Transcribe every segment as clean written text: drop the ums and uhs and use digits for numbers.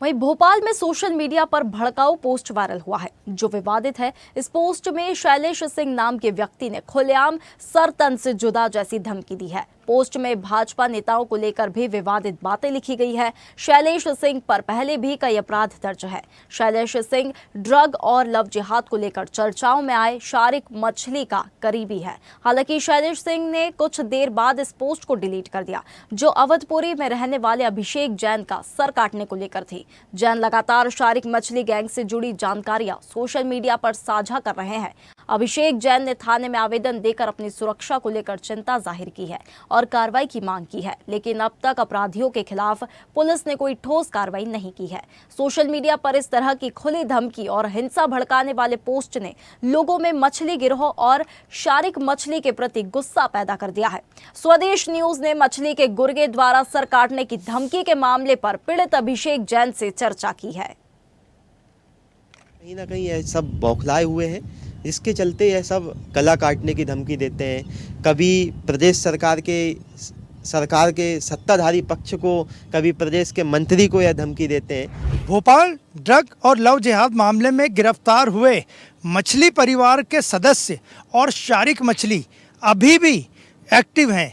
वहीं भोपाल में social media पर भड़काऊ पोस्ट वायरल हुआ है जो विवादित है। इस पोस्ट में शैलेश सिंह नाम के व्यक्ति ने खुलेआम सर तन से जुदा जैसी धमकी दी है। पोस्ट में भाजपा नेताओं को लेकर भी विवादित बातें लिखी गई है। शैलेश सिंह पर पहले भी कई अपराध दर्ज है। शैलेश सिंह ड्रग और लव जिहाद को लेकर चर्चाओं में आए शारिक मछली का करीबी है। हालांकि शैलेश सिंह ने कुछ देर बाद इस पोस्ट को डिलीट कर दिया जो अवधपुरी में रहने वाले अभिषेक जैन का सर काटने को लेकर थी। जैन लगातार शारिक मछली गैंग से जुड़ी जानकारियां सोशल मीडिया पर साझा कर रहे हैं। अभिषेक जैन ने थाने में आवेदन देकर अपनी सुरक्षा को लेकर चिंता जाहिर की है और कार्रवाई की मांग की है, लेकिन अब तक अपराधियों के खिलाफ पुलिस ने कोई ठोस कार्रवाई नहीं की है। सोशल मीडिया पर इस तरह की खुली धमकी और हिंसा भड़काने वाले पोस्ट ने लोगों में मछली गिरोह और शारिक मछली के प्रति गुस्सा पैदा कर दिया है। स्वदेश न्यूज ने मछली के गुर्गे द्वारा सर काटने की धमकी के मामले पर पीड़ित अभिषेक जैन से चर्चा की है। कहीं ना कहीं ये सब बौखलाए हुए हैं, इसके चलते यह सब गला काटने की धमकी देते हैं। कभी प्रदेश सरकार के सत्ताधारी पक्ष को, कभी प्रदेश के मंत्री को यह धमकी देते हैं। भोपाल ड्रग और लव जिहाद मामले में गिरफ्तार हुए मछली परिवार के सदस्य और शारिक मछली अभी भी एक्टिव हैं।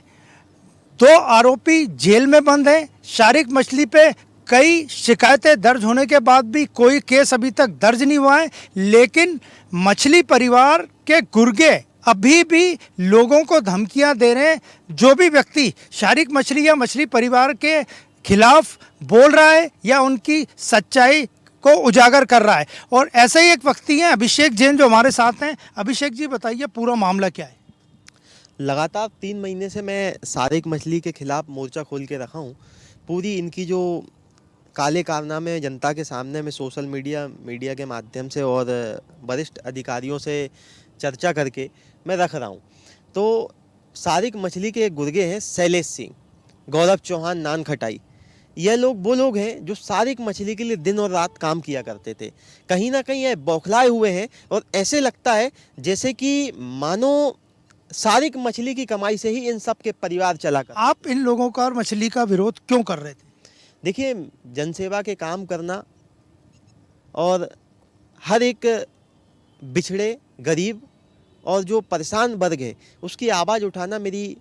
2 आरोपी जेल में बंद हैं। शारिक मछली पे कई शिकायतें दर्ज होने के बाद भी कोई केस अभी तक दर्ज नहीं हुआ है, लेकिन मछली परिवार के गुर्गे अभी भी लोगों को धमकियां दे रहे हैं। जो भी व्यक्ति शारिक मछली या मछली परिवार के खिलाफ बोल रहा है या उनकी सच्चाई को उजागर कर रहा है, और ऐसे ही एक व्यक्ति हैं अभिषेक जैन जो हमारे साथ हैं। अभिषेक जी बताइए पूरा मामला क्या है? लगातार 3 महीने से मैं शारिक मछली के खिलाफ मोर्चा खोल के रखा हूँ। पूरी इनकी जो काले कारनामे जनता के सामने में सोशल मीडिया के माध्यम से और वरिष्ठ अधिकारियों से चर्चा करके मैं रख रहा हूँ। तो शारिक मछली के गुर्गे हैं शैलेश सिंह, गौरव चौहान, नान खटाई। यह लोग वो लोग हैं जो शारिक मछली के लिए दिन और रात काम किया करते थे। कहीं ना कहीं ये बौखलाए हुए हैं और ऐसे लगता है जैसे कि मानो शारिक मछली की कमाई से ही इन सब के परिवार चला कर। आप इन लोगों का और मछली का विरोध क्यों कर रहे थे? देखिए, जनसेवा के काम करना और हर एक बिछड़े, गरीब और जो परेशान वर्ग है उसकी आवाज़ उठाना मेरी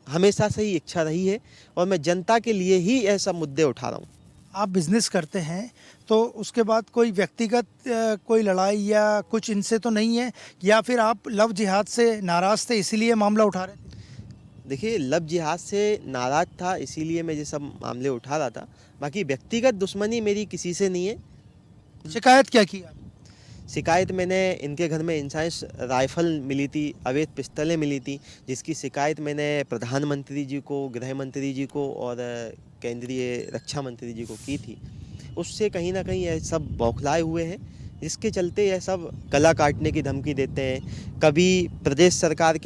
हमेशा से ही इच्छा रही है और मैं जनता के लिए ही ऐसा मुद्दे उठा रहा हूँ। आप बिजनेस करते हैं तो उसके बाद कोई व्यक्तिगत कोई लड़ाई या कुछ इनसे तो नहीं है, या फिर आप लव जिहाद से नाराज़ थे इसीलिए मामला उठा रहे थे? देखिए, लव जिहाद से नाराज़ था इसीलिए मैं ये सब मामले उठा रहा था। बाकी व्यक्तिगत दुश्मनी मेरी किसी से नहीं है। शिकायत क्या की आप? शिकायत मैंने इनके घर में इंसाइस राइफल मिली थी, अवैध पिस्तलें मिली थी, जिसकी शिकायत मैंने प्रधानमंत्री जी को, गृह मंत्री जी को और केंद्रीय रक्षा मंत्री जी को की थी। उससे कहीं ना कहीं यह सब बौखलाए हुए हैं, जिसके चलते यह सब गला काटने की धमकी देते हैं। कभी प्रदेश सरकार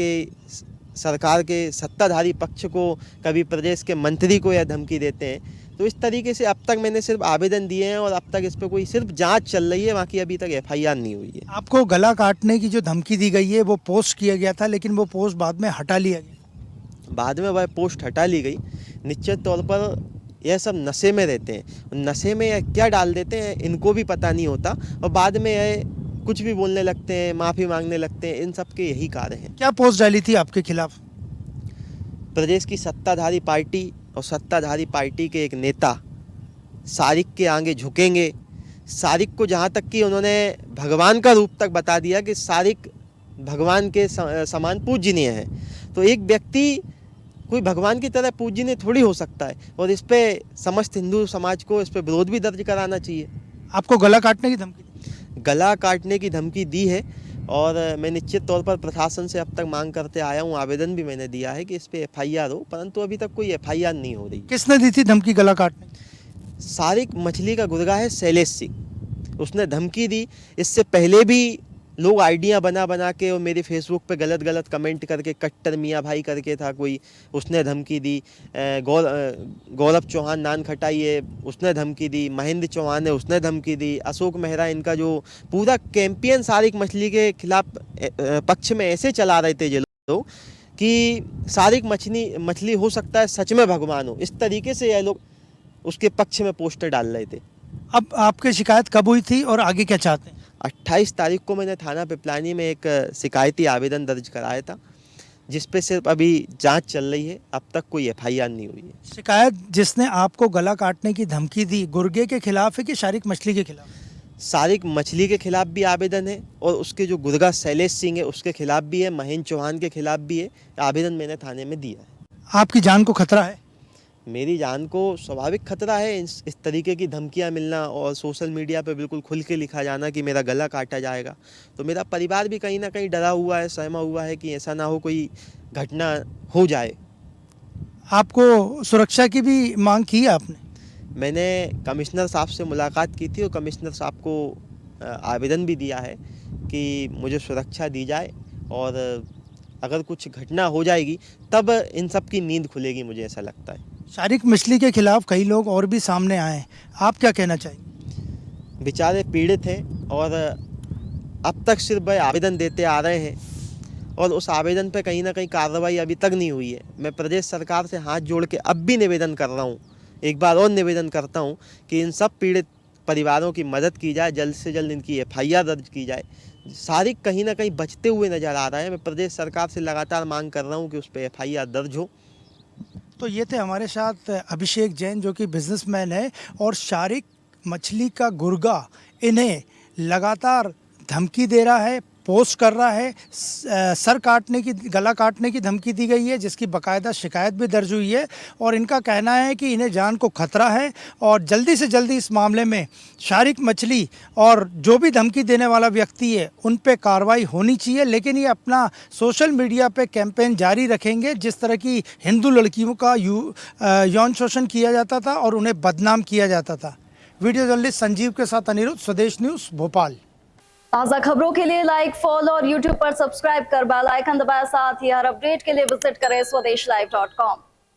के सत्ताधारी पक्ष को, कभी प्रदेश के मंत्री को यह धमकी देते हैं। तो इस तरीके से अब तक मैंने सिर्फ आवेदन दिए हैं और अब तक इस पर कोई सिर्फ जांच चल रही है, बाकी अभी तक एफआईआर नहीं हुई है। आपको गला काटने की जो धमकी दी गई है वो पोस्ट किया गया था, लेकिन वो पोस्ट बाद में हटा लिया गया। बाद में वह पोस्ट हटा ली गई। निश्चित तौर पर यह सब नशे में रहते हैं, नशे में यह क्या डाल देते हैं इनको भी पता नहीं होता और बाद में यह कुछ भी बोलने लगते हैं, माफ़ी मांगने लगते हैं। इन सब के यही कार्य हैं। क्या पोस्ट डाली थी आपके खिलाफ? प्रदेश की सत्ताधारी पार्टी और सत्ताधारी पार्टी के एक नेता शारिक के आगे झुकेंगे। शारिक को जहाँ तक कि उन्होंने भगवान का रूप तक बता दिया कि शारिक भगवान के समान पूजनीय है, तो एक व्यक्ति कोई भगवान की तरह पूजनीय थोड़ी हो सकता है। और इस पे समस्त हिंदू समाज को इस पे विरोध भी दर्ज कराना चाहिए। आपको गला काटने की धमकी? गला काटने की धमकी दी है और मैं निश्चित तौर पर प्रशासन से अब तक मांग करते आया हूँ, आवेदन भी मैंने दिया है कि इस पे एफआईआर हो, परंतु अभी तक कोई एफआईआर नहीं हो रही। किसने दी थी धमकी गला काटने? शारिक मछली का गुर्गा है शैलेश सिंह, उसने धमकी दी। इससे पहले भी लोग आइडिया बना के और मेरे फेसबुक पे गलत कमेंट करके, कट्टर मियाँ भाई करके था कोई, उसने धमकी दी। गौरव चौहान, नान खटाई है, उसने धमकी दी। महेंद्र चौहान है, उसने धमकी दी। अशोक मेहरा, इनका जो पूरा कैंपेन शारिक मछली के खिलाफ पक्ष में ऐसे चला रहे थे ये लोग कि शारिक मछली हो सकता है सच में भगवान हो, इस तरीके से ये लोग उसके पक्ष में पोस्टर डाल रहे थे। अब आपकी शिकायत कब हुई थी और आगे क्या चाहते हैं? 28 तारीख को मैंने थाना पिपलानी में एक शिकायती आवेदन दर्ज कराया था, जिस पे सिर्फ अभी जांच चल रही है, अब तक कोई एफआईआर नहीं हुई है। शिकायत जिसने आपको गला काटने की धमकी दी गुर्गे के खिलाफ है कि शारिक मछली के खिलाफ? सारिक मछली के खिलाफ भी आवेदन है और उसके जो गुर्गा शैलेश सिंह है उसके खिलाफ भी है, महेंद्र चौहान के खिलाफ भी है। आवेदन मैंने थाने में दिया है। आपकी जान को खतरा है? मेरी जान को स्वाभाविक खतरा है। इस तरीके की धमकियां मिलना और सोशल मीडिया पे बिल्कुल खुल के लिखा जाना कि मेरा गला काटा जाएगा, तो मेरा परिवार भी कहीं ना कहीं डरा हुआ है, सहमा हुआ है कि ऐसा ना हो कोई घटना हो जाए। आपको सुरक्षा की भी मांग की है आपने? मैंने कमिश्नर साहब से मुलाकात की थी और कमिश्नर साहब को आवेदन भी दिया है कि मुझे सुरक्षा दी जाए और अगर कुछ घटना हो जाएगी तब इन सब की नींद खुलेगी, मुझे ऐसा लगता है। शारिक मछली के खिलाफ कई लोग और भी सामने आए, आप क्या कहना चाहेंगे? बेचारे पीड़ित हैं और अब तक सिर्फ वह आवेदन देते आ रहे हैं और उस आवेदन पे कहीं ना कहीं कार्रवाई अभी तक नहीं हुई है। मैं प्रदेश सरकार से हाथ जोड़ के अब भी निवेदन कर रहा हूँ, एक बार और निवेदन करता हूँ कि इन सब पीड़ित परिवारों की मदद की जाए, जल्द से जल्द इनकी एफआईआर दर्ज की जाए। शारिक कहीं ना कहीं बचते हुए नज़र आ रहा है। मैं प्रदेश सरकार से लगातार मांग कर रहा हूँ कि उस पर एफआईआर दर्ज हो। तो ये थे हमारे साथ अभिषेक जैन जो कि बिजनेसमैन है और शारिक मछली का गुर्गा इन्हें लगातार धमकी दे रहा है, पोस्ट कर रहा है, सर काटने की, गला काटने की धमकी दी गई है जिसकी बाकायदा शिकायत भी दर्ज हुई है और इनका कहना है कि इन्हें जान को खतरा है और जल्दी से जल्दी इस मामले में शारिक मछली और जो भी धमकी देने वाला व्यक्ति है उन पे कार्रवाई होनी चाहिए। लेकिन ये अपना सोशल मीडिया पे कैंपेन जारी रखेंगे। जिस तरह की हिंदू लड़कियों का यौन शोषण किया जाता था और उन्हें बदनाम किया जाता था। वीडियो जर्नलिस्ट संजीव के साथ अनिरुद्ध, स्वदेश न्यूज़, भोपाल। ताज़ा खबरों के लिए लाइक, फॉलो और यूट्यूब पर सब्सक्राइब कर बेल आइकन दबाएं। साथ ही हर अपडेट के लिए विजिट करें स्वदेशलाइव.com।